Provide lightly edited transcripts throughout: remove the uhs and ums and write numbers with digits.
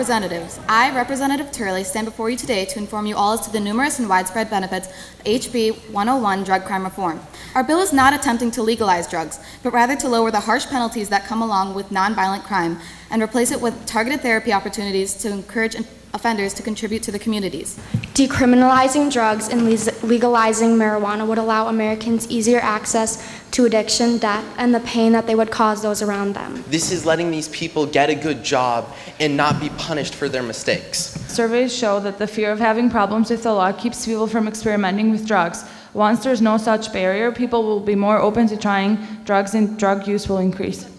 Representatives. I, Representative Turley, stand before you today to inform you all as to the numerous and widespread benefits of HB 101 drug crime reform. Our bill is not attempting to legalize drugs, but rather to lower the harsh penalties that come along with nonviolent crime and replace it with targeted therapy opportunities to encourage offenders to contribute to the communities. Decriminalizing drugs and legalizing marijuana would allow Americans easier access to addiction, death, and the pain that they would cause those around them. This is letting these people get a good job and not be punished for their mistakes. Surveys show that the fear of having problems with the law keeps people from experimenting with drugs. Once there's no such barrier, people will be more open to trying drugs and drug use will increase.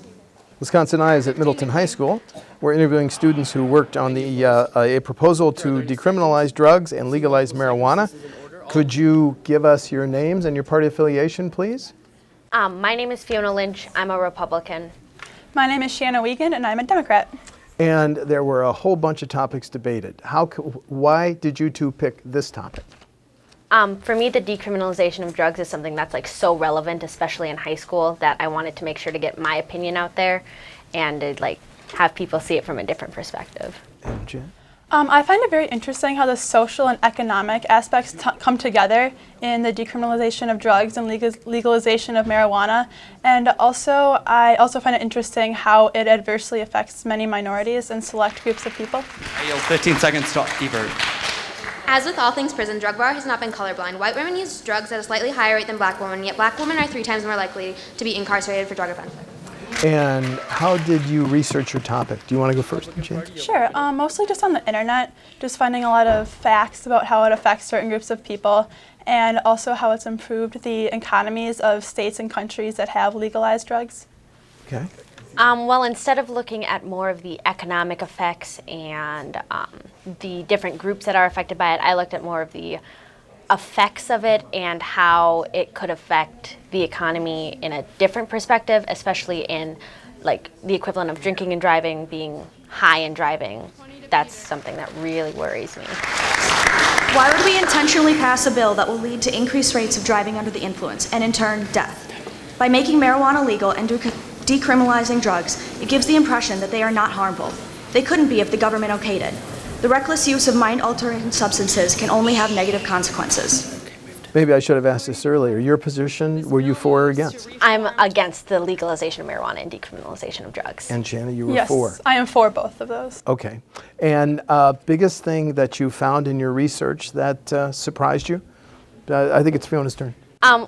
Wisconsin Eye is at Middleton High School. We're interviewing students who worked on a proposal to decriminalize drugs and legalize marijuana. Could you give us your names and your party affiliation, please? My name is Fiona Lynch. I'm a Republican. My name is Shanna Wiegand, and I'm a Democrat. And there were a whole bunch of topics debated. Why did you two pick this topic? For me, the decriminalization of drugs is something that's so relevant, especially in high school, that I wanted to make sure to get my opinion out there and to have people see it from a different perspective. And Jen? I find it very interesting how the social and economic aspects come together in the decriminalization of drugs and legalization of marijuana. And I also find it interesting how it adversely affects many minorities and select groups of people. I yield 15 seconds to Ebert. As with all things prison, drug bar has not been colorblind. White women use drugs at a slightly higher rate than black women, yet black women are 3 times more likely to be incarcerated for drug offenses. And how did you research your topic? Do you want to go first, Jen? Sure, mostly just on the internet, just finding a lot of facts about how it affects certain groups of people and also how it's improved the economies of states and countries that have legalized drugs. Okay. Well, instead of looking at more of the economic effects and the different groups that are affected by it, I looked at more of the effects of it and how it could affect the economy in a different perspective, especially in the equivalent of drinking and driving, being high and driving. That's something that really worries me. Why would we intentionally pass a bill that will lead to increased rates of driving under the influence and in turn death? By making marijuana legal and decriminalizing drugs, it gives the impression that they are not harmful. They couldn't be if the government okayed it. The reckless use of mind-altering substances can only have negative consequences. Maybe I should have asked this earlier. Your position, were you for or against? I'm against the legalization of marijuana and decriminalization of drugs. And Shanna, you were for? Yes, I am for both of those. Okay. And biggest thing that you found in your research that surprised you? I think it's Fiona's turn.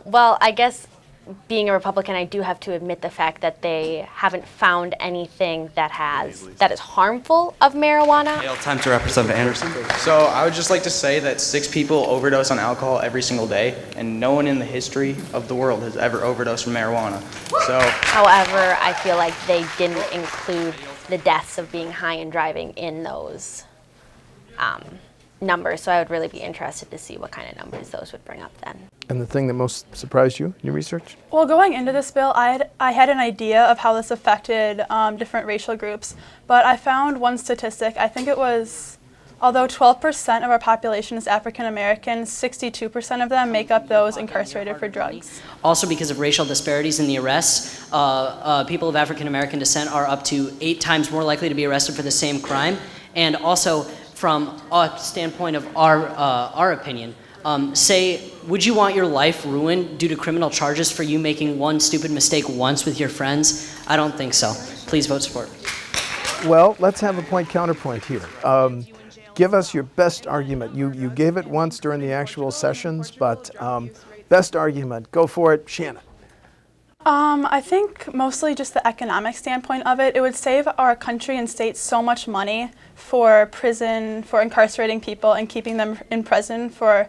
Well, I guess being a Republican, I do have to admit the fact that they haven't found anything that is harmful of marijuana. Time to Representative Anderson. So I would just like to say that 6 people overdose on alcohol every single day, and no one in the history of the world has ever overdosed from marijuana. So, however, I feel like they didn't include the deaths of being high and driving in those numbers, so I would really be interested to see what kind of numbers those would bring up then. And the thing that most surprised you in your research? Well, going into this bill, I had an idea of how this affected different racial groups, but I found one statistic. I think it was, although 12% of our population is African American, 62% of them make up those incarcerated for drugs. Also, because of racial disparities in the arrests, people of African American descent are up to 8 times more likely to be arrested for the same crime. And also, from a standpoint of our opinion, would you want your life ruined due to criminal charges for you making one stupid mistake once with your friends? I don't think so. Please vote support. Well, let's have a point-counterpoint here. Give us your best argument. You gave it once during the actual sessions, but best argument. Go for it, Shanna. I think mostly just the economic standpoint of it. It would save our country and state so much money for prison, for incarcerating people and keeping them in prison for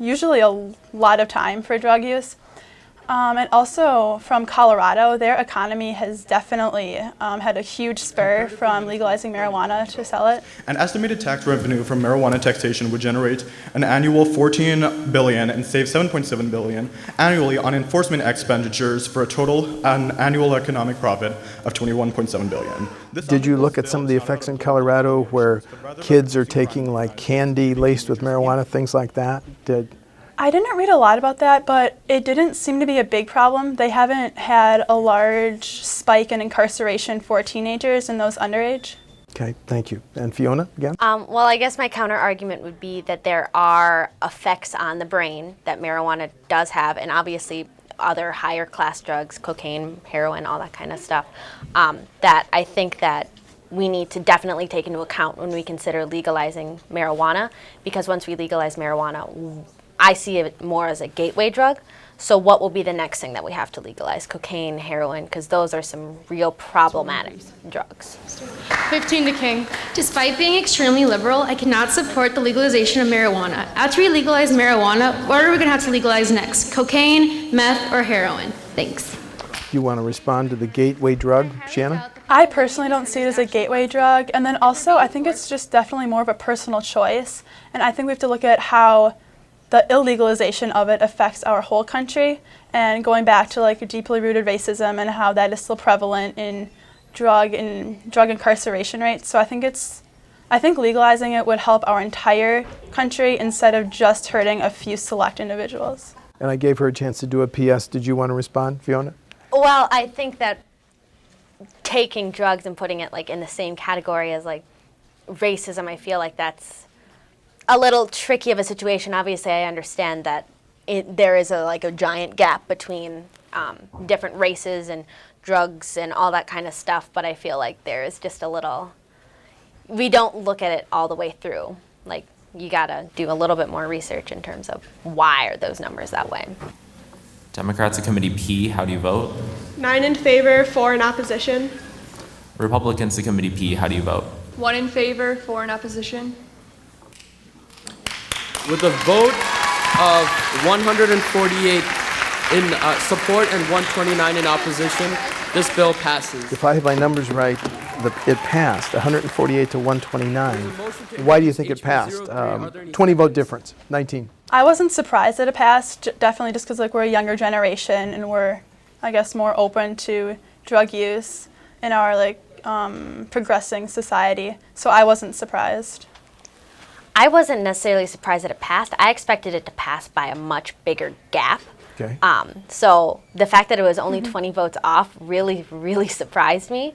usually a lot of time for drug use. And also from Colorado, their economy has definitely had a huge spur from legalizing marijuana to sell it. An estimated tax revenue from marijuana taxation would generate an annual $14 billion and save $7.7 billion annually on enforcement expenditures for a total annual economic profit of $21.7 billion. Did you look at some of the effects in Colorado where kids are taking candy laced with marijuana, things like that? I didn't read a lot about that, but it didn't seem to be a big problem. They haven't had a large spike in incarceration for teenagers and those underage. Okay, thank you. And Fiona, again? Well, I guess my counter argument would be that there are effects on the brain that marijuana does have, and obviously other higher class drugs, cocaine, heroin, all that kind of stuff, that I think that we need to definitely take into account when we consider legalizing marijuana, because once we legalize marijuana, I see it more as a gateway drug. So what will be the next thing that we have to legalize? Cocaine, heroin, because those are some real problematic drugs. 15 to King. Despite being extremely liberal, I cannot support the legalization of marijuana. After we legalize marijuana, what are we going to have to legalize next? Cocaine, meth, or heroin? Thanks. You want to respond to the gateway drug, Shannon? I personally don't see it as a gateway drug. And then also, I think it's just definitely more of a personal choice. And I think we have to look at how the illegalization of it affects our whole country, and going back to like deeply rooted racism and how that is still prevalent in drug incarceration rates. So I think legalizing it would help our entire country instead of just hurting a few select individuals. And I gave her a chance to do a PS. Did you want to respond, Fiona? Well, I think that taking drugs and putting it like in the same category as like racism, I feel like that's a little tricky of a situation. Obviously, I understand that there is a giant gap between different races and drugs and all that kind of stuff, but I feel like there is just a little, we don't look at it all the way through. Like, you gotta do a little bit more research in terms of why are those numbers that way. Democrats of Committee P, how do you vote? 9 in favor, 4 in opposition. Republicans of Committee P, how do you vote? 1 in favor, 4 in opposition. With a vote of 148 in support and 129 in opposition, this bill passes. If I have my numbers right, it passed, 148 to 129. Why do you think it passed? 20 vote difference, 19. I wasn't surprised that it passed, definitely just because like we're a younger generation and we're, I guess, more open to drug use in our progressing society. So I wasn't surprised. I wasn't necessarily surprised that it passed. I expected it to pass by a much bigger gap. Okay. So the fact that it was only 20 votes off really, really surprised me.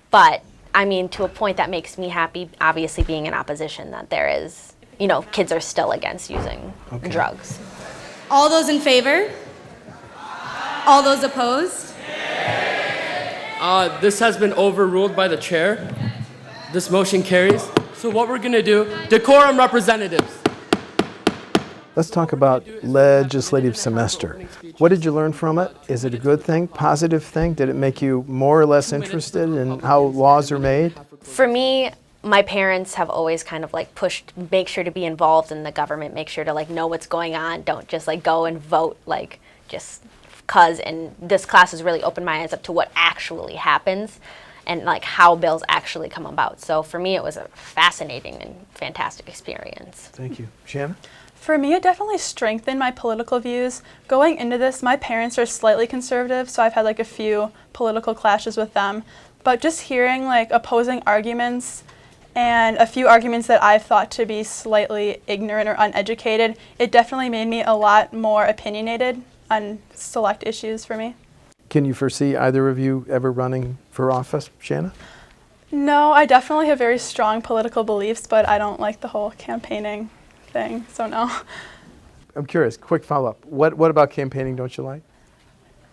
But I mean, to a point that makes me happy, obviously being in opposition, that there is, kids are still against using drugs. All those in favor? All those opposed? This has been overruled by the chair. This motion carries. So what we're gonna do, decorum representatives. Let's talk about legislative semester. What did you learn from it? Is it a good thing, positive thing? Did it make you more or less interested in how laws are made? For me, my parents have always kind of pushed, make sure to be involved in the government, make sure to know what's going on. Don't just go and vote just cause. And this class has really opened my eyes up to what actually happens and how bills actually come about. So for me, it was a fascinating and fantastic experience. Thank you. Shannon? For me, it definitely strengthened my political views. Going into this, my parents are slightly conservative, so I've had a few political clashes with them. But just hearing opposing arguments and a few arguments that I've thought to be slightly ignorant or uneducated, it definitely made me a lot more opinionated on select issues for me. Can you foresee either of you ever running for office, Shannon? No, I definitely have very strong political beliefs, but I don't like the whole campaigning thing, so no. I'm curious, quick follow-up. What about campaigning don't you like?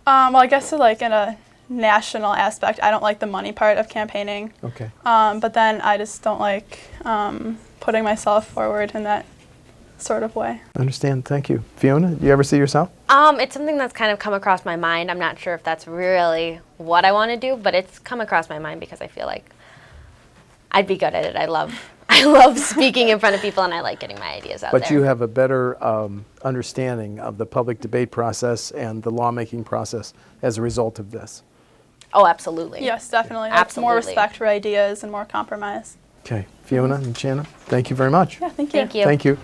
Well, I guess in a national aspect, I don't like the money part of campaigning. Okay. But then I just don't like putting myself forward in that sort of way. I understand, thank you. Fiona, do you ever see yourself? It's something that's kind of come across my mind. I'm not sure if that's really what I want to do, but it's come across my mind because I feel like I'd be good at it. I love speaking in front of people, and I like getting my ideas out there. But you have a better understanding of the public debate process and the lawmaking process as a result of this. Oh, absolutely. Yes, definitely. Absolutely. More respect for ideas and more compromise. Okay, Fiona and Shannon, thank you very much. Yeah, thank you. Thank you. Thank you.